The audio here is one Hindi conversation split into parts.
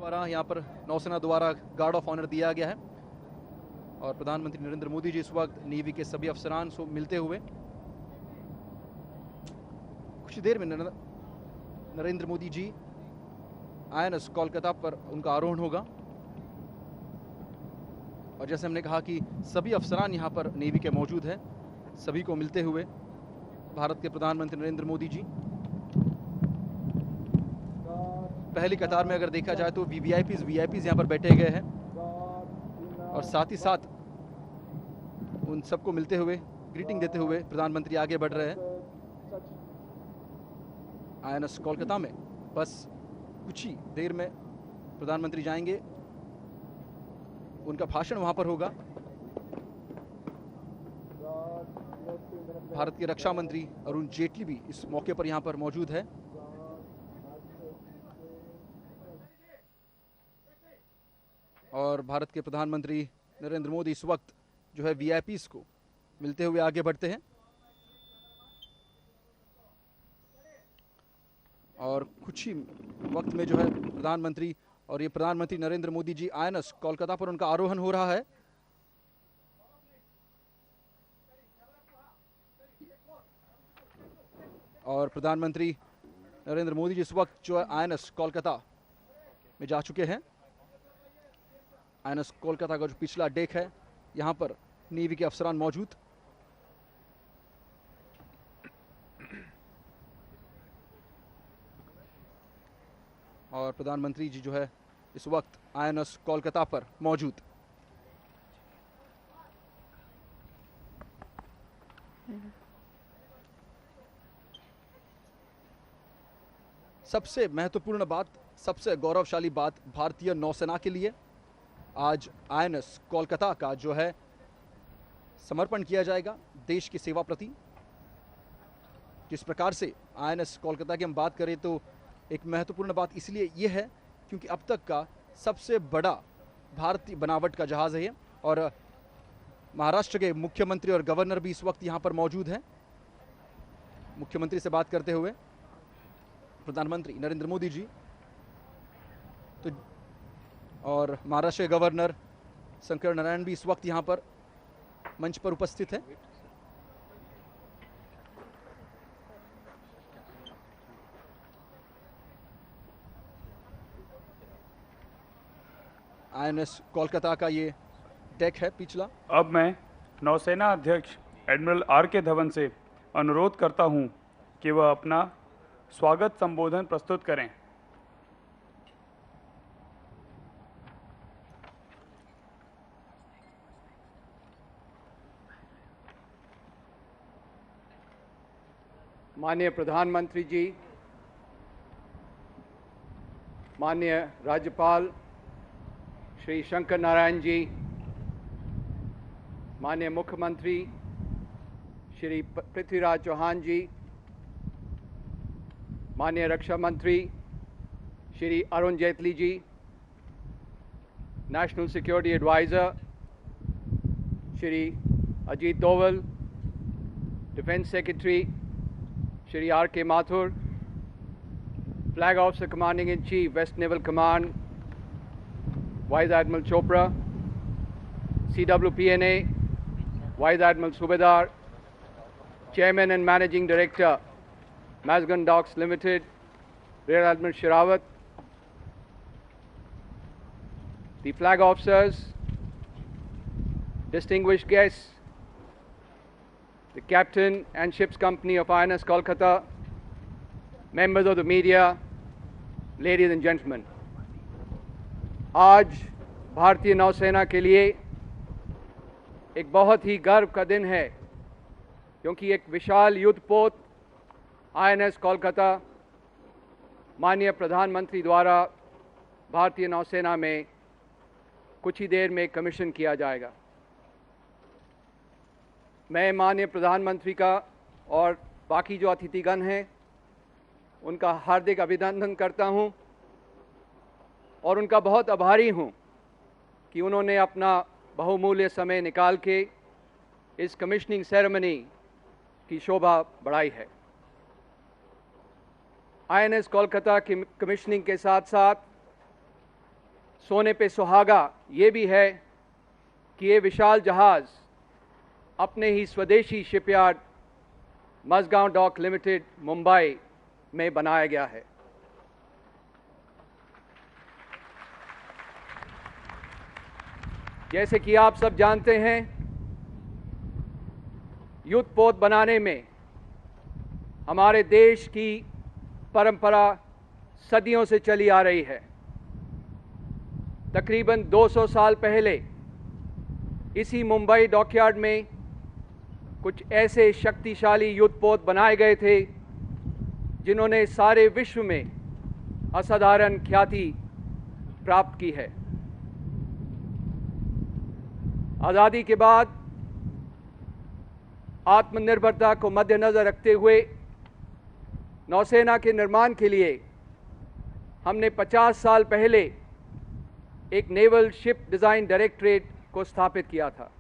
द्वारा यहाँ पर नौसेना द्वारा गार्ड ऑफ ऑनर दिया गया है और प्रधानमंत्री नरेंद्र मोदी जी इस वक्त नेवी के सभी अफसरान से मिलते हुए कुछ देर में नरेंद्र मोदी जी INS कोलकाता पर उनका आरोहण होगा। और जैसे हमने कहा कि सभी अफसरान यहाँ पर नेवी के मौजूद हैं, सभी को मिलते हुए भारत के प्रधानमंत्री नरेंद्र मोदी जी पहली कतार में अगर देखा जाए तो वीआईपीज यहाँ पर बैठे गए हैं और साथ ही साथ उन सबको मिलते हुए ग्रीटिंग देते हुए प्रधानमंत्री आगे बढ़ रहे हैं INS कोलकाता में। बस कुछ ही देर में प्रधानमंत्री जाएंगे, उनका भाषण वहां पर होगा। भारत के रक्षा मंत्री अरुण जेटली भी इस मौके पर यहां पर मौजूद है। और भारत के प्रधानमंत्री नरेंद्र मोदी इस वक्त जो है वीआईपीज को मिलते हुए आगे बढ़ते हैं और कुछ ही वक्त में जो है प्रधानमंत्री और ये प्रधानमंत्री नरेंद्र मोदी जी INS कोलकाता पर उनका आरोहण हो रहा है। और प्रधानमंत्री नरेंद्र मोदी जी इस वक्त जो है INS कोलकाता में जा चुके हैं। INS कोलकाता का जो पिछला डेक है, यहाँ पर नेवी के अफसरान मौजूद। और प्रधानमंत्री जी जो है इस वक्त INS कोलकाता पर मौजूद। सबसे महत्वपूर्ण बात, सबसे गौरवशाली बात भारतीय नौसेना के लिए आज INS कोलकाता का जो है समर्पण किया जाएगा देश की सेवा प्रति। जिस प्रकार से INS कोलकाता की हम बात करें तो एक महत्वपूर्ण बात इसलिए यह है क्योंकि अब तक का सबसे बड़ा भारतीय बनावट का जहाज है ये। और महाराष्ट्र के मुख्यमंत्री और गवर्नर भी इस वक्त यहाँ पर मौजूद हैं। मुख्यमंत्री से बात करते हुए प्रधानमंत्री नरेंद्र मोदी जी तो और महाराष्ट्र के गवर्नर शंकर नारायण भी इस वक्त यहाँ पर मंच पर उपस्थित है। INS कोलकाता का ये डेक है पिछला। अब मैं नौसेना अध्यक्ष एडमिरल RK धवन से अनुरोध करता हूं कि वह अपना स्वागत संबोधन प्रस्तुत करें। माननीय प्रधानमंत्री जी, माननीय राज्यपाल श्री शंकर नारायण जी, माननीय मुख्यमंत्री श्री पृथ्वीराज चौहान जी, माननीय रक्षा मंत्री Shri Arun Jaitley ji, national security adviser Shri Ajit Doval, defence secretary Shri RK Mathur, flag officer commanding in chief west naval command Vice Admiral Chopra, CWPNA, Vice Admiral Subedar, Chairman and Managing Director, Mazgan Docks Limited, Rear Admiral Sherawat, the flag officers, distinguished guests, the captain and ships company of INS Kolkata, members of the media, ladies and gentlemen. आज भारतीय नौसेना के लिए एक बहुत ही गर्व का दिन है क्योंकि एक विशाल युद्धपोत INS कोलकाता माननीय प्रधानमंत्री द्वारा भारतीय नौसेना में कुछ ही देर में कमीशन किया जाएगा। मैं माननीय प्रधानमंत्री का और बाकी जो अतिथिगण हैं उनका हार्दिक अभिनंदन करता हूं और उनका बहुत आभारी हूं कि उन्होंने अपना बहुमूल्य समय निकाल के इस कमिश्निंग सेरेमनी की शोभा बढ़ाई है। INS कोलकाता की कमिश्निंग के साथ साथ सोने पे सुहागा ये भी है कि ये विशाल जहाज़ अपने ही स्वदेशी shipyard Mazagon Dock Limited Mumbai में बनाया गया है। जैसे कि आप सब जानते हैं, युद्धपोत बनाने में हमारे देश की परंपरा सदियों से चली आ रही है। तकरीबन 200 साल पहले इसी मुंबई डॉकयार्ड में कुछ ऐसे शक्तिशाली युद्धपोत बनाए गए थे जिन्होंने सारे विश्व में असाधारण ख्याति प्राप्त की है। आज़ादी के बाद आत्मनिर्भरता को मद्देनज़र रखते हुए नौसेना के निर्माण के लिए हमने 50 साल पहले एक नेवल शिप डिज़ाइन डायरेक्टरेट को स्थापित किया था।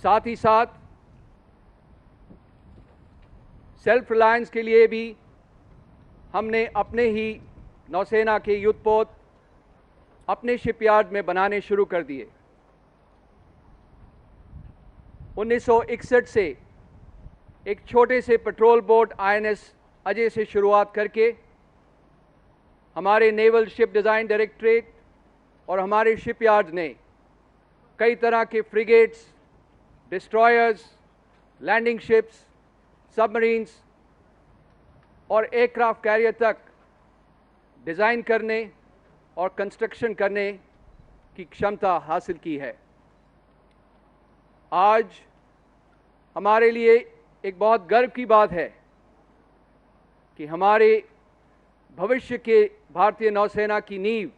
साथ ही साथ सेल्फ रिलायंस के लिए भी हमने अपने ही नौसेना के युद्धपोत अपने शिपयार्ड में बनाने शुरू कर दिए। 1961 से एक छोटे से पेट्रोल बोट INS अजय से शुरुआत करके हमारे नेवल शिप डिज़ाइन डायरेक्टरेट और हमारे शिपयार्ड्स ने कई तरह के frigates, destroyers, landing ships, submarines और एयरक्राफ्ट कैरियर तक डिज़ाइन करने और कंस्ट्रक्शन करने की क्षमता हासिल की है। आज हमारे लिए एक बहुत गर्व की बात है कि हमारे भविष्य के भारतीय नौसेना की नींव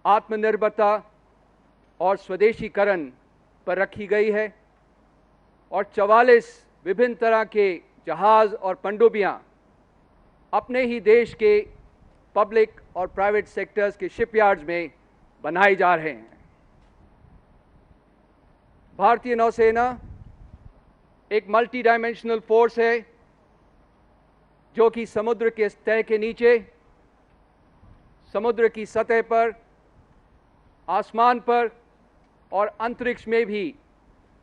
आत्मनिर्भरता और स्वदेशीकरण पर रखी गई है और 44 विभिन्न तरह के जहाज़ और पनडुब्बियां अपने ही देश के पब्लिक और प्राइवेट सेक्टर्स के शिपयार्ड्स में बनाए जा रहे हैं। भारतीय नौसेना एक मल्टी डायमेंशनल फोर्स है जो कि समुद्र के तह के नीचे, समुद्र की सतह पर, आसमान पर और अंतरिक्ष में भी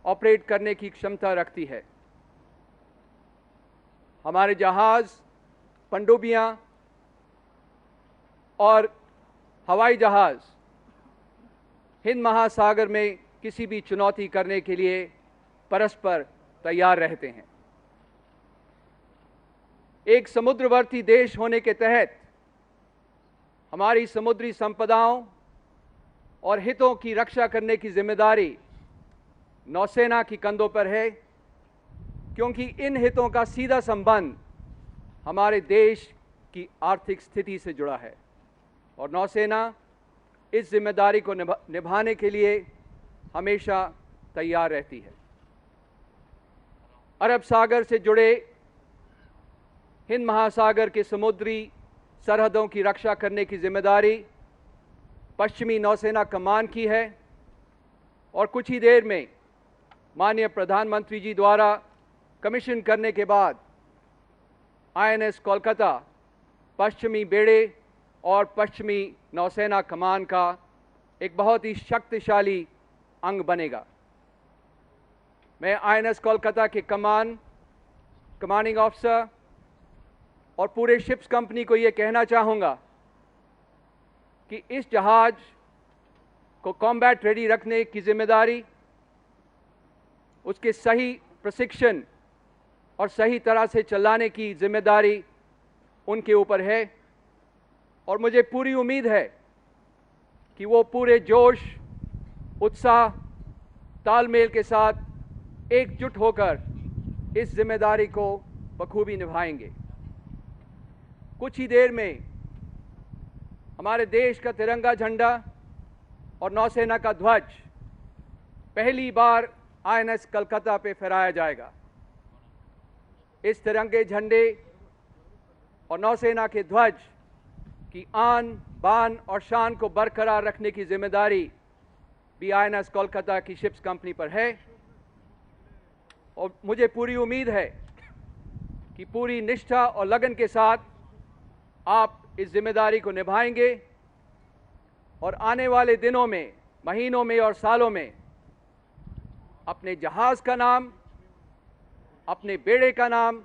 ऑपरेट करने की क्षमता रखती है। हमारे जहाज़, पनडुब्बियां और हवाई जहाज़ हिंद महासागर में किसी भी चुनौती करने के लिए परस्पर तैयार रहते हैं। एक समुद्रवर्ती देश होने के तहत हमारी समुद्री संपदाओं और हितों की रक्षा करने की जिम्मेदारी नौसेना की कंधों पर है, क्योंकि इन हितों का सीधा संबंध हमारे देश की आर्थिक स्थिति से जुड़ा है और नौसेना इस जिम्मेदारी को निभाने के लिए हमेशा तैयार रहती है। अरब सागर से जुड़े हिंद महासागर के समुद्री सरहदों की रक्षा करने की जिम्मेदारी पश्चिमी नौसेना कमान की है और कुछ ही देर में माननीय प्रधानमंत्री जी द्वारा कमीशन करने के बाद INS कोलकाता पश्चिमी बेड़े और पश्चिमी नौसेना कमान का एक बहुत ही शक्तिशाली अंग बनेगा। मैं INS कोलकाता के कमांडिंग ऑफिसर और पूरे शिप्स कंपनी को ये कहना चाहूँगा कि इस जहाज़ को कॉम्बैट रेडी रखने की जिम्मेदारी, उसके सही प्रशिक्षण और सही तरह से चलाने की जिम्मेदारी उनके ऊपर है और मुझे पूरी उम्मीद है कि वो पूरे जोश, उत्साह, तालमेल के साथ एकजुट होकर इस जिम्मेदारी को बखूबी निभाएंगे। कुछ ही देर में हमारे देश का तिरंगा झंडा और नौसेना का ध्वज पहली बार INS कलकत्ता पे फहराया जाएगा। इस तिरंगे झंडे और नौसेना के ध्वज की आन, बान और शान को बरकरार रखने की जिम्मेदारी भी INS कोलकाता की शिप्स कंपनी पर है और मुझे पूरी उम्मीद है कि पूरी निष्ठा और लगन के साथ आप इस जिम्मेदारी को निभाएंगे और आने वाले दिनों में, महीनों में और सालों में अपने जहाज का नाम, अपने बेड़े का नाम,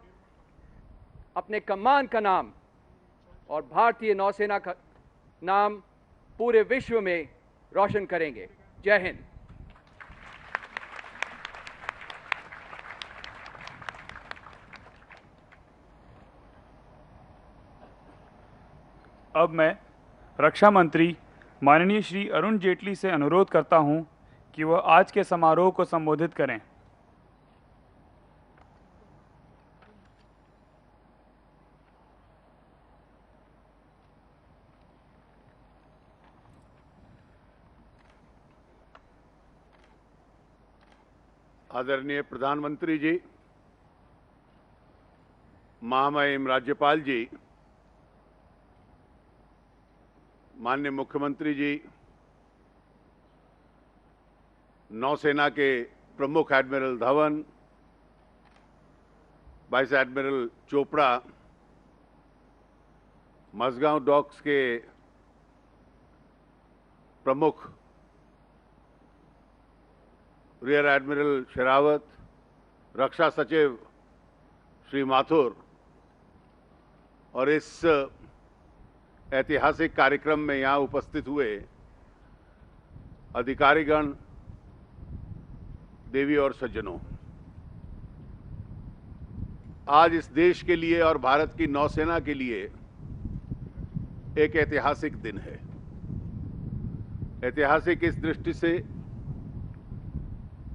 अपने कमान का नाम और भारतीय नौसेना का नाम पूरे विश्व में रोशन करेंगे। जय हिंद। अब मैं रक्षा मंत्री माननीय श्री अरुण जेटली से अनुरोध करता हूं कि वह आज के समारोह को संबोधित करें। आदरणीय प्रधानमंत्री जी, महामहिम राज्यपाल जी, माननीय मुख्यमंत्री जी, नौसेना के प्रमुख admiral Dhawan, vice admiral Chopra, Mazagon docks के प्रमुख रियर एडमिरल शेरावत, रक्षा सचिव श्री माथुर और इस ऐतिहासिक कार्यक्रम में यहाँ उपस्थित हुए अधिकारीगण, देवी और सज्जनों, आज इस देश के लिए और भारत की नौसेना के लिए एक ऐतिहासिक दिन है। ऐतिहासिक इस दृष्टि से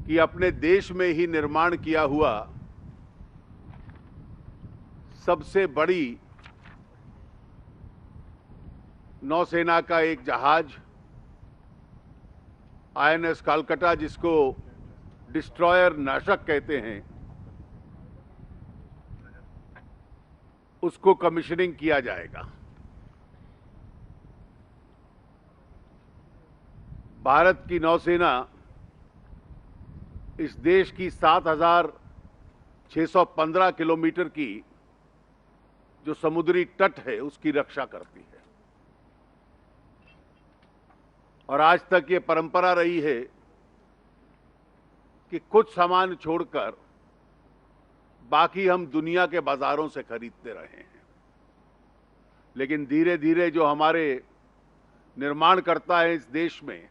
कि अपने देश में ही निर्माण किया हुआ सबसे बड़ी नौसेना का एक जहाज आईएनएस कालकटा, जिसको डिस्ट्रॉयर नाशक कहते हैं, उसको कमीशनिंग किया जाएगा। भारत की नौसेना इस देश की 7,615 किलोमीटर की जो समुद्री तट है उसकी रक्षा करती है और आज तक ये परंपरा रही है कि कुछ सामान छोड़कर बाकी हम दुनिया के बाजारों से खरीदते रहे हैं। लेकिन धीरे धीरे जो हमारे निर्माणकर्ता है इस देश में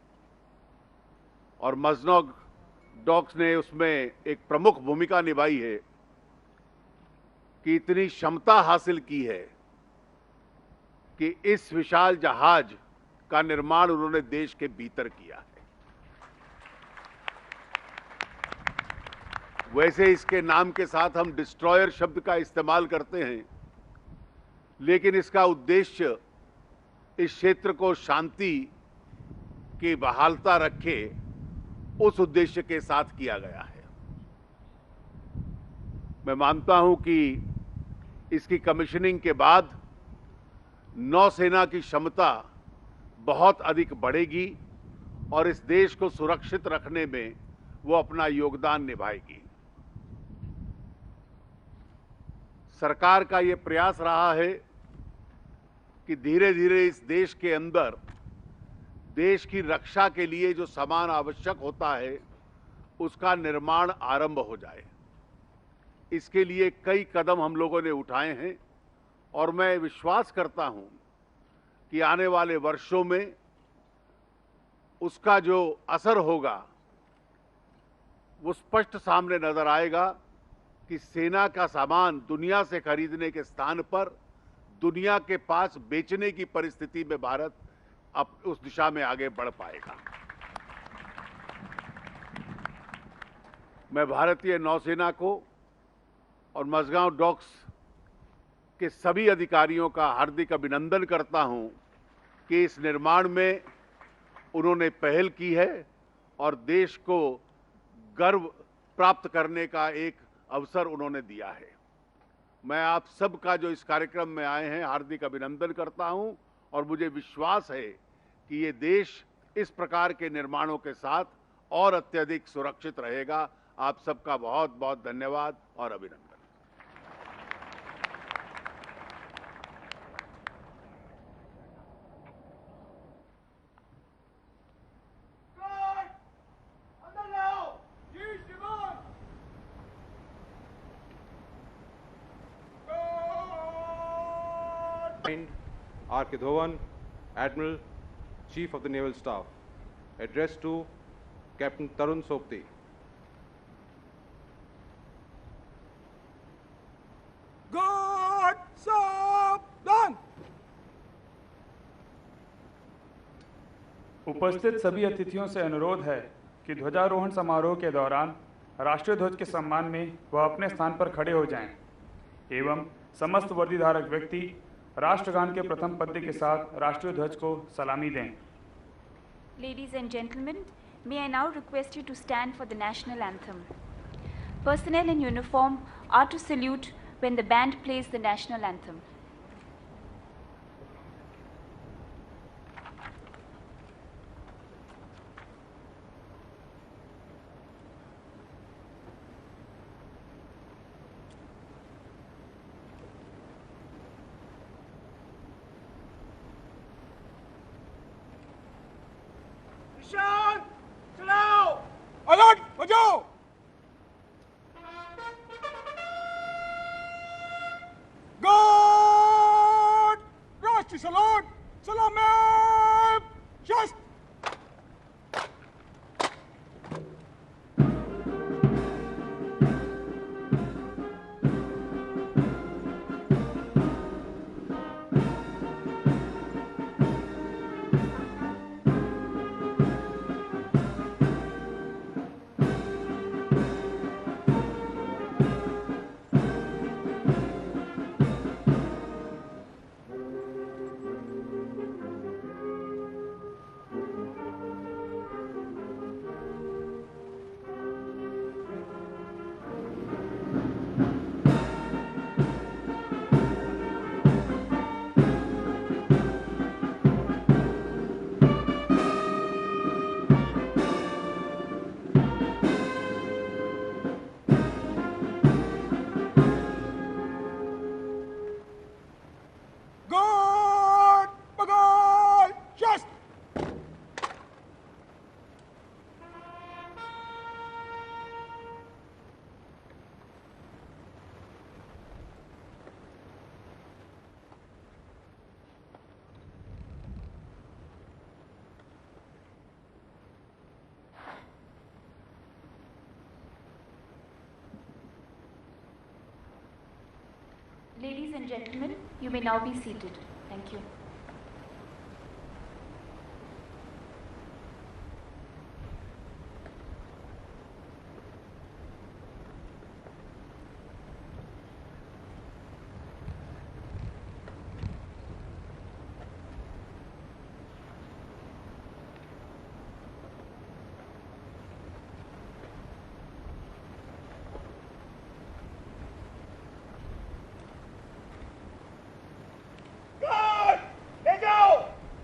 और मझगांव डॉक्स ने उसमें एक प्रमुख भूमिका निभाई है कि इतनी क्षमता हासिल की है कि इस विशाल जहाज का निर्माण उन्होंने देश के भीतर किया है। वैसे इसके नाम के साथ हम डिस्ट्रॉयर शब्द का इस्तेमाल करते हैं, लेकिन इसका उद्देश्य इस क्षेत्र को शांति की बहालता रखे, उस उद्देश्य के साथ किया गया है। मैं मानता हूं कि इसकी कमीशनिंग के बाद नौसेना की क्षमता बहुत अधिक बढ़ेगी और इस देश को सुरक्षित रखने में वो अपना योगदान निभाएगी। सरकार का ये प्रयास रहा है कि धीरे धीरे इस देश के अंदर देश की रक्षा के लिए जो सामान आवश्यक होता है उसका निर्माण आरंभ हो जाए। इसके लिए कई कदम हम लोगों ने उठाए हैं और मैं विश्वास करता हूं कि आने वाले वर्षों में उसका जो असर होगा वो स्पष्ट सामने नजर आएगा कि सेना का सामान दुनिया से खरीदने के स्थान पर दुनिया के पास बेचने की परिस्थिति में भारत अब उस दिशा में आगे बढ़ पाएगा। मैं भारतीय नौसेना को और मझगांव डॉक्स के सभी अधिकारियों का हार्दिक अभिनंदन करता हूं कि इस निर्माण में उन्होंने पहल की है और देश को गर्व प्राप्त करने का एक अवसर उन्होंने दिया है। मैं आप सबका जो इस कार्यक्रम में आए हैं हार्दिक अभिनंदन करता हूं और मुझे विश्वास है कि ये देश इस प्रकार के निर्माणों के साथ और अत्यधिक सुरक्षित रहेगा। आप सबका बहुत बहुत धन्यवाद और अभिनंदन। R.K. Dhawan, Admiral, Chief of the Naval Staff. Address to Captain Tarun Sopti. God सावधान। उपस्थित सभी अतिथियों से अनुरोध है कि ध्वजारोहण समारोह के दौरान राष्ट्रीय ध्वज के सम्मान में वह अपने स्थान पर खड़े हो जाएं एवं समस्त वर्दीधारक व्यक्ति राष्ट्रगान के प्रथम पद्य के साथ राष्ट्रीय ध्वज को सलामी दें। Ladies and gentlemen, may I now request you to stand for the national anthem. Personnel in uniform are to salute when the band plays the national anthem. निशान चलाओ, अलर्ट बजाओ। गार्ड, राष्ट्रीय सलाम, सलामी, शस्त्र। Guard! Bagay! Just! Ladies and gentlemen, you may now be seated. Thank you.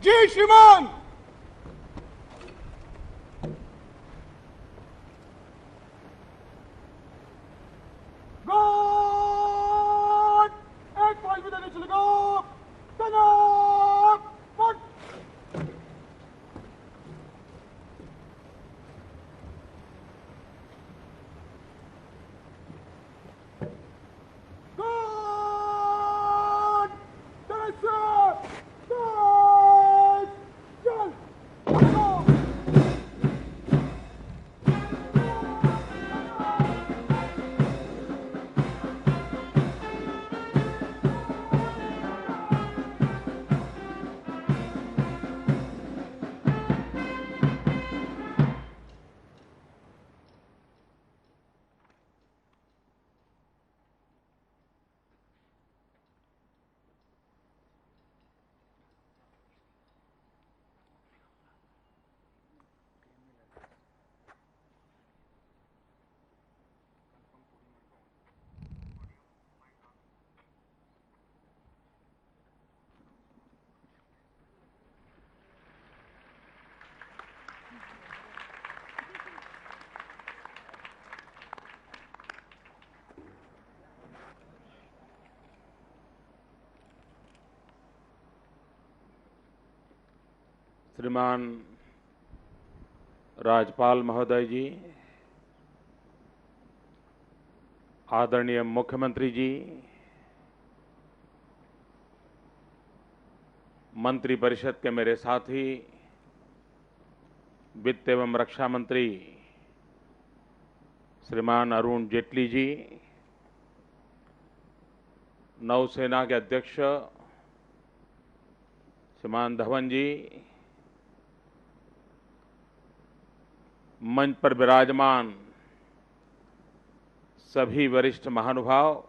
जी श्रीमान। गार्ड, एक फाइल भी देने चलेगा। तैनात, फट। गार्ड, जैसे श्रीमान राज्यपाल महोदय जी, आदरणीय मुख्यमंत्री जी, मंत्रिपरिषद के मेरे साथी, वित्त एवं रक्षा मंत्री श्रीमान अरुण जेटली जी, नौसेना के अध्यक्ष श्रीमान धवन जी, मंच पर विराजमान सभी वरिष्ठ महानुभाव,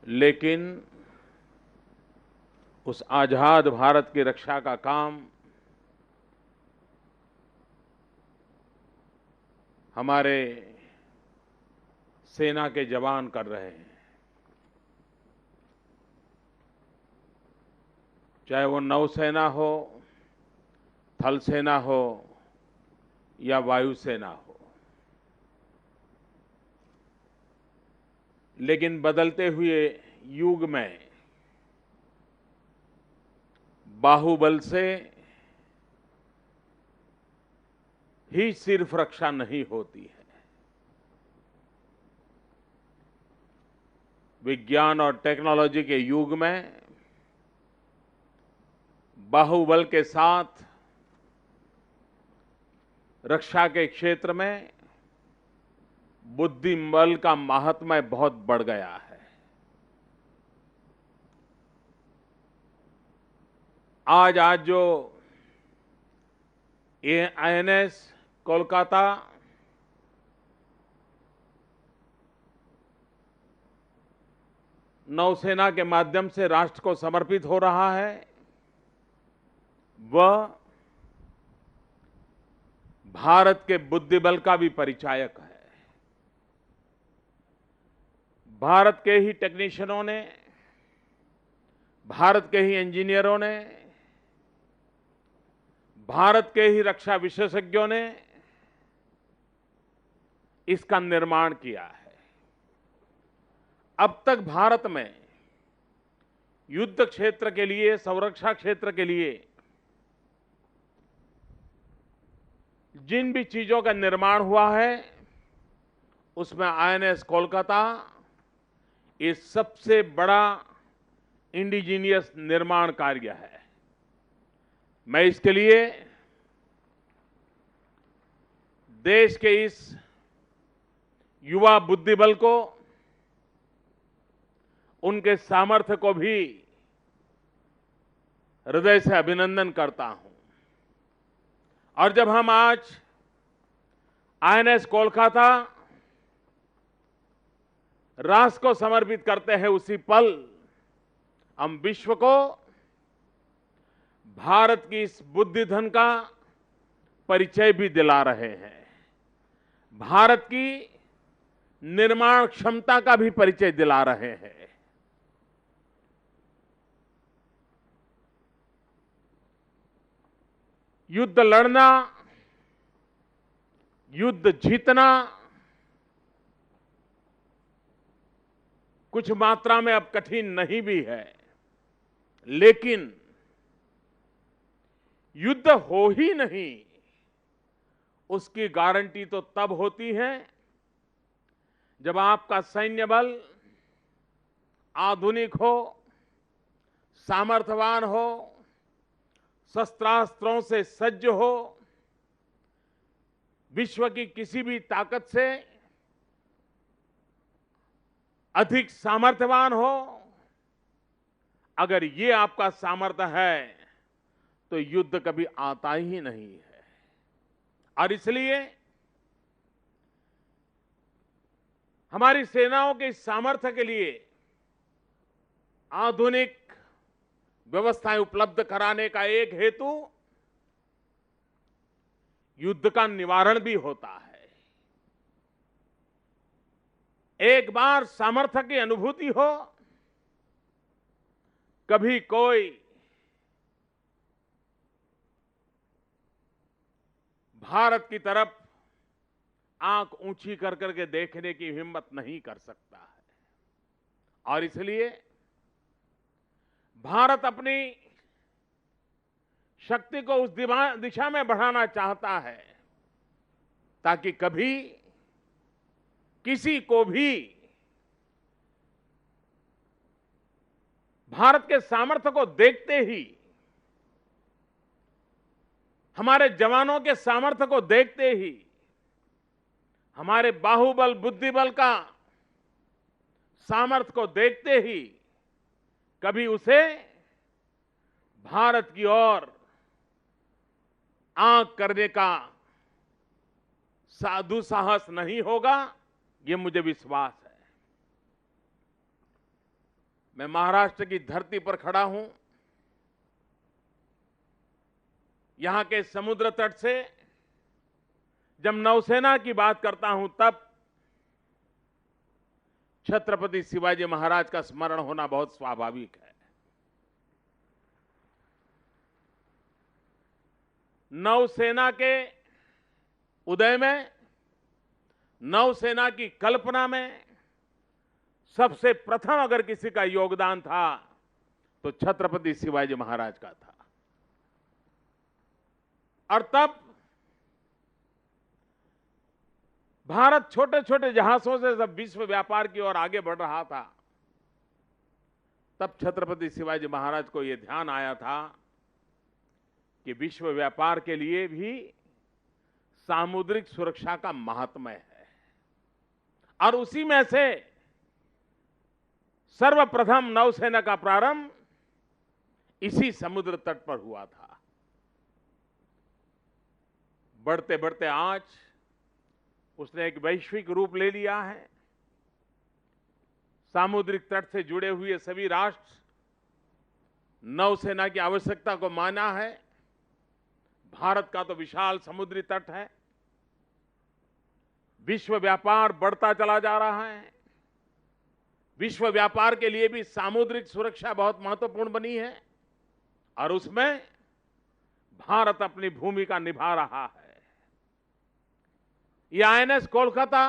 लेकिन उस आजाद भारत की रक्षा का काम हमारे सेना के जवान कर रहे हैं। चाहे वो नौसेना हो, थल सेना हो या वायुसेना हो, लेकिन बदलते हुए युग में बाहुबल से ही सिर्फ रक्षा नहीं होती है। विज्ञान और टेक्नोलॉजी के युग में बाहुबल के साथ रक्षा के क्षेत्र में बुद्धिबल का महात्म्य बहुत बढ़ गया है। आज जो INS कोलकाता नौसेना के माध्यम से राष्ट्र को समर्पित हो रहा है, वह भारत के बुद्धिबल का भी परिचायक है। भारत के ही टेक्नीशियनों ने, भारत के ही इंजीनियरों ने, भारत के ही रक्षा विशेषज्ञों ने इसका निर्माण किया है। अब तक भारत में युद्ध क्षेत्र के लिए, संरक्षा क्षेत्र के लिए जिन भी चीजों का निर्माण हुआ है, उसमें INS कोलकाता ये सबसे बड़ा इंडिजीनियस निर्माण कार्य है। मैं इसके लिए देश के इस युवा बुद्धिबल को, उनके सामर्थ्य को भी हृदय से अभिनंदन करता हूं। और जब हम आज INS कोलकाता राष्ट्र को समर्पित करते हैं, उसी पल हम विश्व को भारत की इस बुद्धि धन का परिचय भी दिला रहे हैं, भारत की निर्माण क्षमता का भी परिचय दिला रहे हैं। युद्ध लड़ना, युद्ध जीतना कुछ मात्रा में अब कठिन नहीं भी है, लेकिन युद्ध हो ही नहीं, उसकी गारंटी तो तब होती है जब आपका सैन्य बल आधुनिक हो, सामर्थ्यवान हो, शस्त्रास्त्रों से सज्ज हो, विश्व की किसी भी ताकत से अधिक सामर्थ्यवान हो। अगर ये आपका सामर्थ्य है तो युद्ध कभी आता ही नहीं है। और इसलिए हमारी सेनाओं के सामर्थ्य के लिए आधुनिक व्यवस्थाएं उपलब्ध कराने का एक हेतु युद्ध का निवारण भी होता है। एक बार सामर्थ्य की अनुभूति हो, कभी कोई भारत की तरफ आंख ऊंची कर करके देखने की हिम्मत नहीं कर सकता है। और इसलिए भारत अपनी शक्ति को उस दिशा में बढ़ाना चाहता है ताकि कभी किसी को भी भारत के सामर्थ्य को देखते ही हमारे जवानों के सामर्थ्य को देखते ही, हमारे बाहुबल बुद्धिबल का सामर्थ्य को देखते ही कभी उसे भारत की ओर आंख करने का दुस्साहस नहीं होगा, ये मुझे विश्वास है। मैं महाराष्ट्र की धरती पर खड़ा हूं। यहां के समुद्र तट से जब नौसेना की बात करता हूं तब छत्रपति शिवाजी महाराज का स्मरण होना बहुत स्वाभाविक है। नौसेना के उदय में, नौसेना की कल्पना में सबसे प्रथम अगर किसी का योगदान था तो छत्रपति शिवाजी महाराज का था। और तब भारत छोटे छोटे जहाजों से जब विश्व व्यापार की ओर आगे बढ़ रहा था, तब छत्रपति शिवाजी महाराज को यह ध्यान आया था कि विश्व व्यापार के लिए भी सामुद्रिक सुरक्षा का महात्म्य है। और उसी में से सर्वप्रथम नौसेना का प्रारंभ इसी समुद्र तट पर हुआ था। बढ़ते बढ़ते आज उसने एक वैश्विक रूप ले लिया है। सामुद्रिक तट से जुड़े हुए सभी राष्ट्र नौसेना की आवश्यकता को माना है। भारत का तो विशाल समुद्री तट है। विश्व व्यापार बढ़ता चला जा रहा है। विश्व व्यापार के लिए भी सामुद्रिक सुरक्षा बहुत महत्वपूर्ण बनी है और उसमें भारत अपनी भूमिका निभा रहा है। यह आईएनएस कोलकाता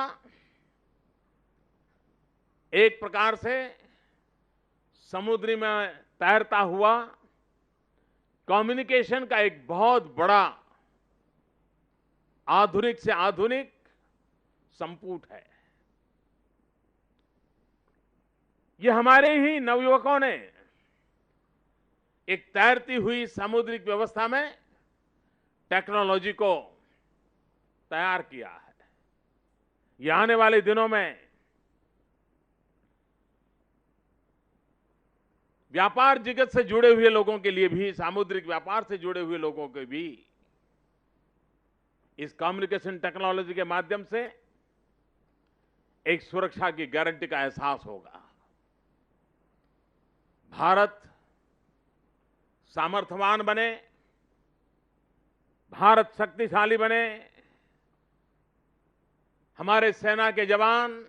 एक प्रकार से समुद्री में तैरता हुआ कम्युनिकेशन का एक बहुत बड़ा आधुनिक से आधुनिक संपुट है। यह हमारे ही नवयुवकों ने एक तैरती हुई सामुद्रिक व्यवस्था में टेक्नोलॉजी को तैयार किया है। यह आने वाले दिनों में व्यापार जगत से जुड़े हुए लोगों के लिए भी, सामुद्रिक व्यापार से जुड़े हुए लोगों के भी इस कम्युनिकेशन टेक्नोलॉजी के माध्यम से एक सुरक्षा की गारंटी का एहसास होगा। भारत सामर्थ्यवान बने, भारत शक्तिशाली बने, हमारे सेना के जवान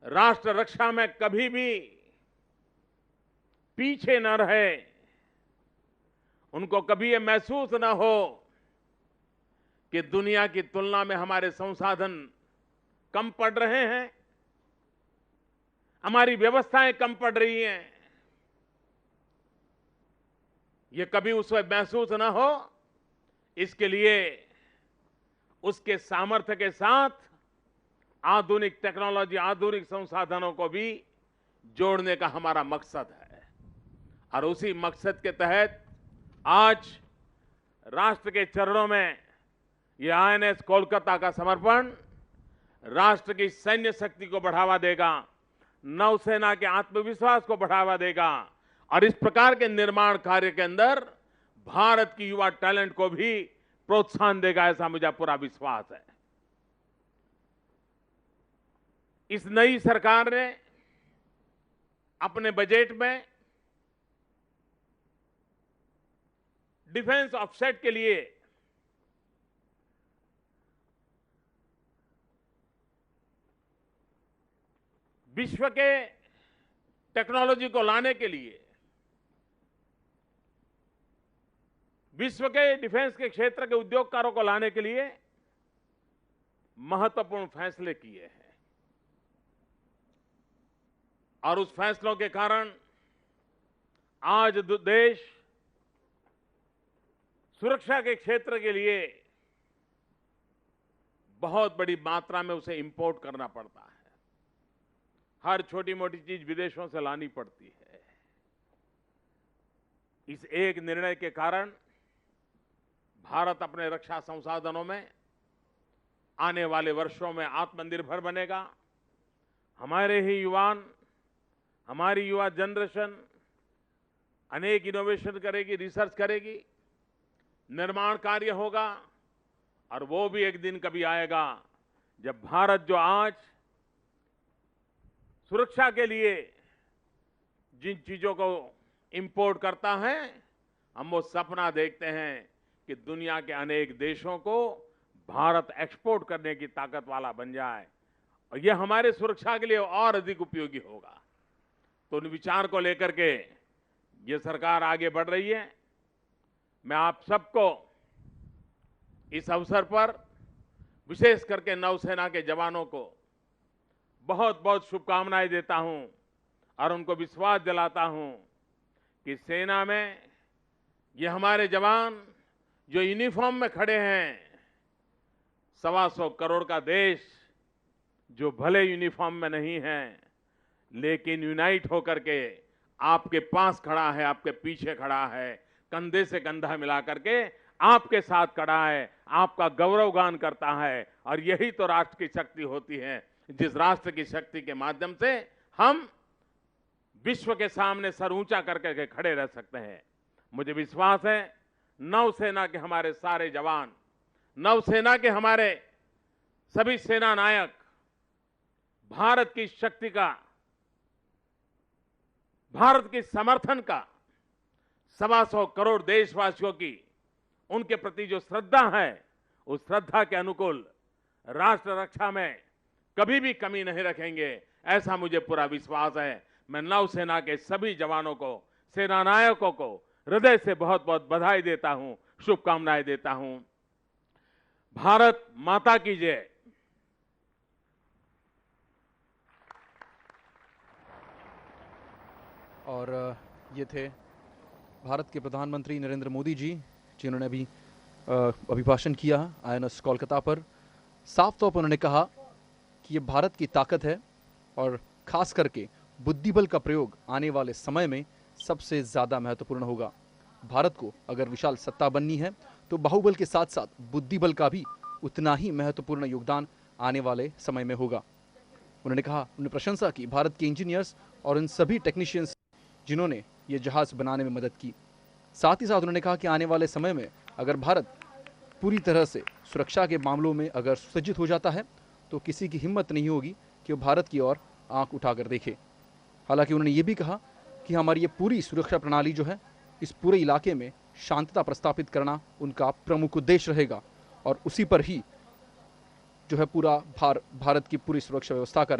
राष्ट्र रक्षा में कभी भी पीछे न रहे, उनको कभी ये महसूस न हो कि दुनिया की तुलना में हमारे संसाधन कम पड़ रहे हैं, हमारी व्यवस्थाएं कम पड़ रही हैं, ये कभी उसे महसूस न हो। इसके लिए उसके सामर्थ्य के साथ आधुनिक टेक्नोलॉजी, आधुनिक संसाधनों को भी जोड़ने का हमारा मकसद है। और उसी मकसद के तहत आज राष्ट्र के चरणों में यह आईएनएस कोलकाता का समर्पण राष्ट्र की सैन्य शक्ति को बढ़ावा देगा, नौसेना के आत्मविश्वास को बढ़ावा देगा और इस प्रकार के निर्माण कार्य के अंदर भारत की युवा टैलेंट को भी प्रोत्साहन देगा, ऐसा मुझे पूरा विश्वास है। इस नई सरकार ने अपने बजट में डिफेंस ऑफसेट के लिए विश्व के टेक्नोलॉजी को लाने के लिए, विश्व के डिफेंस के क्षेत्र के उद्योगकारों को लाने के लिए महत्वपूर्ण फैसले किए हैं। और उस फैसलों के कारण आज देश सुरक्षा के क्षेत्र के लिए बहुत बड़ी मात्रा में उसे इंपोर्ट करना पड़ता है। हर छोटी मोटी चीज विदेशों से लानी पड़ती है। इस एक निर्णय के कारण भारत अपने रक्षा संसाधनों में आने वाले वर्षों में आत्मनिर्भर बनेगा। हमारे ही युवान, हमारी युवा जनरेशन अनेक इनोवेशन करेगी, रिसर्च करेगी, निर्माण कार्य होगा और वो भी एक दिन कभी आएगा जब भारत जो आज सुरक्षा के लिए जिन चीजों को इंपोर्ट करता है, हम वो सपना देखते हैं कि दुनिया के अनेक देशों को भारत एक्सपोर्ट करने की ताकत वाला बन जाए और ये हमारे सुरक्षा के लिए और अधिक उपयोगी होगा। तो उन विचार को लेकर के ये सरकार आगे बढ़ रही है। मैं आप सबको इस अवसर पर विशेष करके नौसेना के जवानों को बहुत बहुत शुभकामनाएं देता हूं और उनको विश्वास दिलाता हूं कि सेना में ये हमारे जवान जो यूनिफॉर्म में खड़े हैं, 125 करोड़ का देश जो भले यूनिफॉर्म में नहीं है लेकिन यूनाइट होकर के आपके पास खड़ा है, आपके पीछे खड़ा है, कंधे से कंधा मिला करके आपके साथ खड़ा है, आपका गौरवगान करता है। और यही तो राष्ट्र की शक्ति होती है, जिस राष्ट्र की शक्ति के माध्यम से हम विश्व के सामने सर ऊंचा करके खड़े रह सकते हैं। मुझे विश्वास है नौसेना के हमारे सारे जवान, नौसेना के हमारे सभी सेना नायक भारत की शक्ति का, भारत के समर्थन का 125 करोड़ देशवासियों की उनके प्रति जो श्रद्धा है, उस श्रद्धा के अनुकूल राष्ट्र रक्षा में कभी भी कमी नहीं रखेंगे, ऐसा मुझे पूरा विश्वास है। मैं नौसेना के सभी जवानों को, सेना नायकों को हृदय से बहुत बहुत बधाई देता हूं, शुभकामनाएं देता हूं। भारत माता की जय। और ये थे भारत के प्रधानमंत्री नरेंद्र मोदी जी, जिन्होंने अभी अभिभाषण किया INS कोलकाता पर। साफ तौर पर उन्होंने कहा कि ये भारत की ताकत है और खास करके बुद्धिबल का प्रयोग आने वाले समय में सबसे ज़्यादा महत्वपूर्ण होगा। भारत को अगर विशाल सत्ता बननी है तो बाहुबल के साथ साथ बुद्धिबल का भी उतना ही महत्वपूर्ण योगदान आने वाले समय में होगा। उन्होंने प्रशंसा की भारत के इंजीनियर्स और उन सभी टेक्नीशियंस जिन्होंने ये जहाज़ बनाने में मदद की। साथ ही साथ उन्होंने कहा कि आने वाले समय में अगर भारत पूरी तरह से सुरक्षा के मामलों में अगर सुसज्जित हो जाता है तो किसी की हिम्मत नहीं होगी कि वो भारत की ओर आंख उठाकर देखे। हालांकि उन्होंने ये भी कहा कि हमारी ये पूरी सुरक्षा प्रणाली जो है, इस पूरे इलाके में शांतता प्रस्थापित करना उनका प्रमुख उद्देश्य रहेगा और उसी पर ही जो है पूरा भारत की पूरी सुरक्षा व्यवस्था का